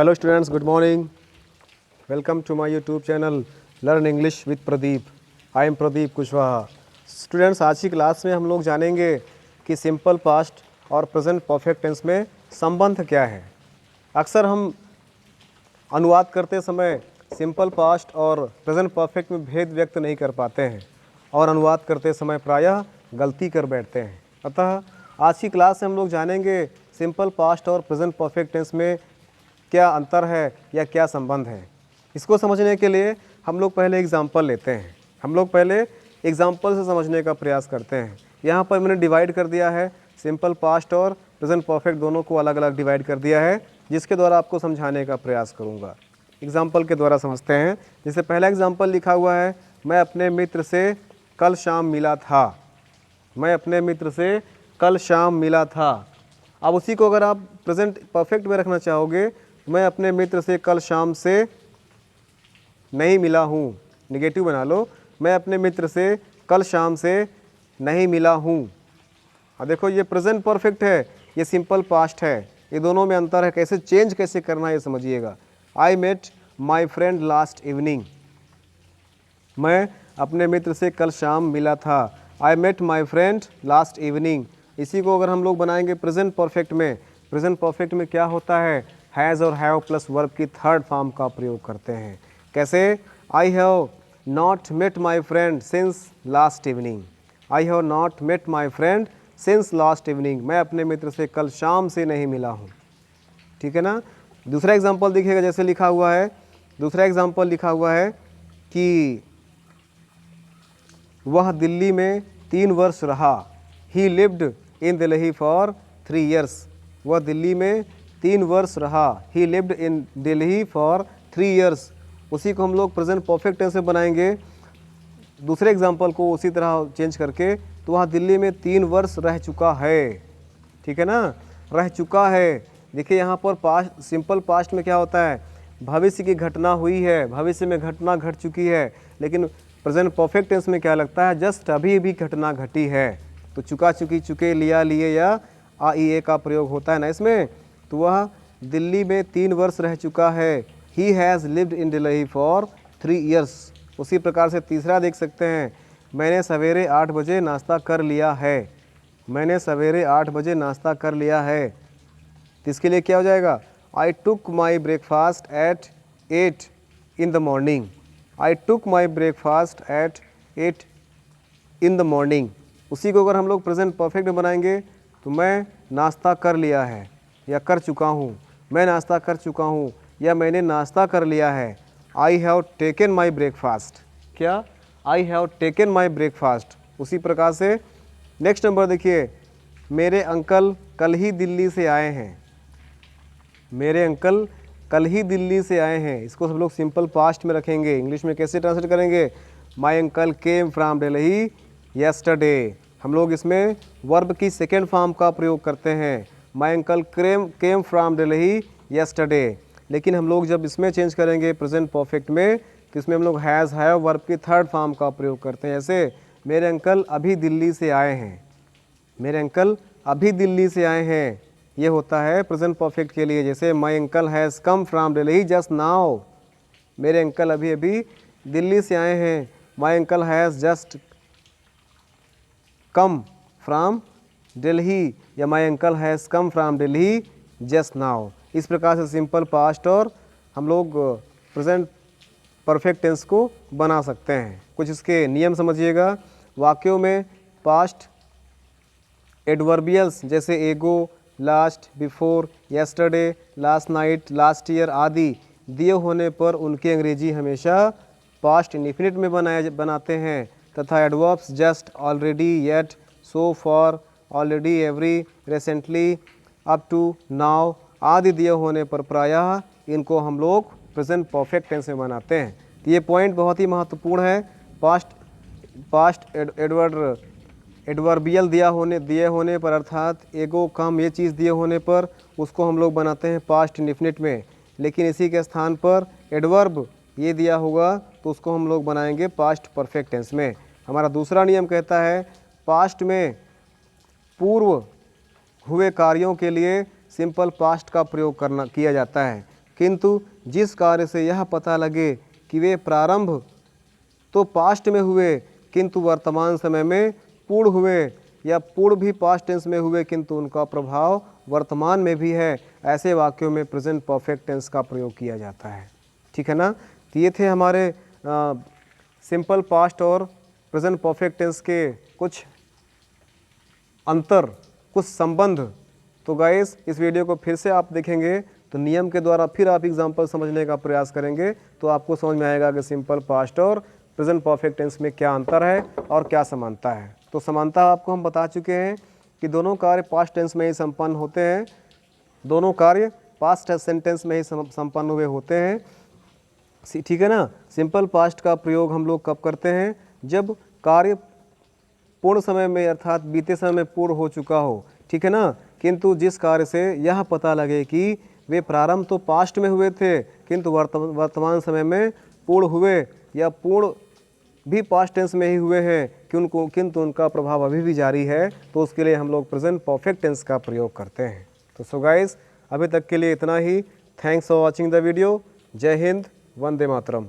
hello students, good morning. Welcome to my YouTube channel Learn English with Pradeep. I am Pradeep Kushwaha. Students, आज की class में हम लोग जानेंगे कि सिंपल पास्ट और प्रेजेंट परफेक्ट टेंस में संबंध क्या है। अक्सर हम अनुवाद करते समय सिंपल पास्ट और प्रेजेंट परफेक्ट में भेद व्यक्त नहीं कर पाते हैं और अनुवाद करते समय प्रायः गलती कर बैठते हैं। अतः आज की क्लास में हम लोग जानेंगे सिंपल पास्ट और प्रेजेंट परफेक्ट टेंस में क्या अंतर है या क्या संबंध है। इसको समझने के लिए हम लोग पहले एग्जाम्पल लेते हैं। हम लोग पहले एग्जाम्पल से समझने का प्रयास करते हैं। यहाँ पर मैंने डिवाइड कर दिया है, सिंपल पास्ट और प्रेजेंट परफेक्ट दोनों को अलग अलग डिवाइड कर दिया है, जिसके द्वारा आपको समझाने का प्रयास करूँगा। एग्जाम्पल के द्वारा समझते हैं। जैसे पहला एग्जाम्पल लिखा हुआ है, मैं अपने मित्र से कल शाम मिला था। मैं अपने मित्र से कल शाम मिला था। अब उसी को अगर आप प्रेजेंट परफेक्ट में रखना चाहोगे, मैं अपने मित्र से कल शाम से नहीं मिला हूँ। नेगेटिव बना लो, मैं अपने मित्र से कल शाम से नहीं मिला हूँ। अब देखो, ये प्रेजेंट परफेक्ट है, ये सिंपल पास्ट है, ये दोनों में अंतर है। कैसे चेंज कैसे करना है ये समझिएगा। I met my friend last evening. मैं अपने मित्र से कल शाम मिला था। I met my friend last evening. इसी को अगर हम लोग बनाएंगे प्रेजेंट परफेक्ट में, प्रेजेंट परफेक्ट में क्या होता है, हैज़ और हैव प्लस वर्ब की थर्ड फॉर्म का प्रयोग करते हैं। कैसे? I have not met my friend since last evening. I have not met my friend since last evening. मैं अपने मित्र से कल शाम से नहीं मिला हूँ। ठीक है ना। दूसरा एग्जाम्पल दिखेगा, जैसे लिखा हुआ है, दूसरा एग्जाम्पल लिखा हुआ है कि वह दिल्ली में 3 वर्ष रहा। ही lived in Delhi for 3 years। वह दिल्ली में 3 वर्ष रहा। ही lived in Delhi for 3 years। उसी को हम लोग प्रेजेंट परफेक्ट टेंस में बनाएंगे। दूसरे एग्जाम्पल को उसी तरह चेंज करके, तो वह दिल्ली में 3 वर्ष रह चुका है। ठीक है ना, रह चुका है। देखिए यहाँ पर पास्ट, सिंपल पास्ट में क्या होता है, भविष्य की घटना हुई है, भविष्य में घटना घट चुकी है। लेकिन प्रेजेंट परफेक्ट टेंस में क्या लगता है, जस्ट अभी भी घटना घटी है। तो चुका, चुकी, चुके, लिया, लिए या आ ई ए का प्रयोग होता है ना इसमें। तो वह दिल्ली में 3 वर्ष रह चुका है। He has lived in Delhi for 3 years। उसी प्रकार से तीसरा देख सकते हैं, मैंने सवेरे 8 बजे नाश्ता कर लिया है। मैंने सवेरे 8 बजे नाश्ता कर लिया है। तो इसके लिए क्या हो जाएगा, I took my breakfast at 8 in the morning। I took my breakfast at 8 in the morning। उसी को अगर हम लोग प्रेजेंट परफेक्ट में बनाएंगे, तो मैं नाश्ता कर लिया है या कर चुका हूँ। मैं नाश्ता कर चुका हूँ या मैंने नाश्ता कर लिया है। I have taken my breakfast. क्या? I have taken my breakfast. उसी प्रकार से नेक्स्ट नंबर देखिए, मेरे अंकल कल ही दिल्ली से आए हैं। मेरे अंकल कल ही दिल्ली से आए हैं। इसको सब लोग सिंपल पास्ट में रखेंगे। इंग्लिश में कैसे ट्रांसलेट करेंगे, my uncle came from Delhi yesterday. हम लोग इसमें वर्ब की सेकेंड फॉर्म का प्रयोग करते हैं, my uncle came from Delhi yesterday. लेकिन हम लोग जब इसमें चेंज करेंगे प्रेजेंट परफेक्ट में, तो इसमें हम लोग हैज़ हैव वर्ब की थर्ड फॉर्म का प्रयोग करते हैं। जैसे मेरे अंकल अभी दिल्ली से आए हैं। मेरे अंकल अभी दिल्ली से आए हैं, ये होता है प्रेजेंट परफेक्ट के लिए। जैसे my uncle has come from Delhi just now. मेरे अंकल अभी अभी दिल्ली से आए हैं। My uncle has just come from Delhi, या my uncle has come from Delhi just now. इस प्रकार से सिंपल पास्ट और हम लोग प्रेजेंट परफेक्ट टेंस को बना सकते हैं। कुछ इसके नियम समझिएगा। वाक्यों में पास्ट एडवर्बियल्स जैसे एगो, last, before, yesterday, last night, last year आदि दिए होने पर उनकी अंग्रेजी हमेशा पास्ट इंडेफिनिट में बनाते हैं। तथा adverbs just, already, yet, so far, already, every, recently, up to, now आदि दिए होने पर प्रायः इनको हम लोग प्रेजेंट परफेक्ट टेंस में बनाते हैं। तो ये पॉइंट बहुत ही महत्वपूर्ण है। पास्ट एडवर्बियल दिए होने पर, अर्थात एगो, कम, ये चीज़ दिए होने पर उसको हम लोग बनाते हैं पास्ट इंडेफिनिट में। लेकिन इसी के स्थान पर एडवर्ब ये दिया होगा तो उसको हम लोग बनाएंगे पास्ट परफेक्ट टेंस में। हमारा दूसरा नियम कहता है, पास्ट में पूर्व हुए कार्यों के लिए सिंपल पास्ट का प्रयोग किया जाता है। किंतु जिस कार्य से यह पता लगे कि वे प्रारंभ तो पास्ट में हुए किंतु वर्तमान समय में पूर्ण हुए, या पूर्ण भी पास्ट टेंस में हुए किंतु उनका प्रभाव वर्तमान में भी है, ऐसे वाक्यों में प्रेजेंट परफेक्ट टेंस का प्रयोग किया जाता है। ठीक है ना। तो ये थे हमारे सिंपल पास्ट और प्रेजेंट परफेक्ट टेंस के कुछ अंतर, कुछ संबंध। तो गाइस इस वीडियो को फिर से आप देखेंगे तो नियम के द्वारा फिर आप एग्जाम्पल समझने का प्रयास करेंगे तो आपको समझ में आएगा कि सिंपल पास्ट और प्रेजेंट परफेक्ट टेंस में क्या अंतर है और क्या समानता है। तो समानता आपको हम बता चुके हैं कि दोनों कार्य पास्ट टेंस में ही संपन्न होते हैं, दोनों कार्य पास्ट सेंटेंस में ही संपन्न हुए होते हैं। ठीक है ना। सिंपल पास्ट का प्रयोग हम लोग कब करते हैं? जब कार्य पूर्ण समय में अर्थात बीते समय में पूर्ण हो चुका हो। ठीक है ना। किंतु जिस कार्य से यह पता लगे कि वे प्रारंभ तो पास्ट में हुए थे किंतु वर्तमान समय में पूर्ण हुए, या पूर्ण भी पास्ट टेंस में ही हुए हैं किंतु उनका प्रभाव अभी भी जारी है, तो उसके लिए हम लोग प्रेजेंट परफेक्ट टेंस का प्रयोग करते हैं। तो सो गाइस अभी तक के लिए इतना ही। Thanks for watching the video. जय हिंद, वंदे मातरम।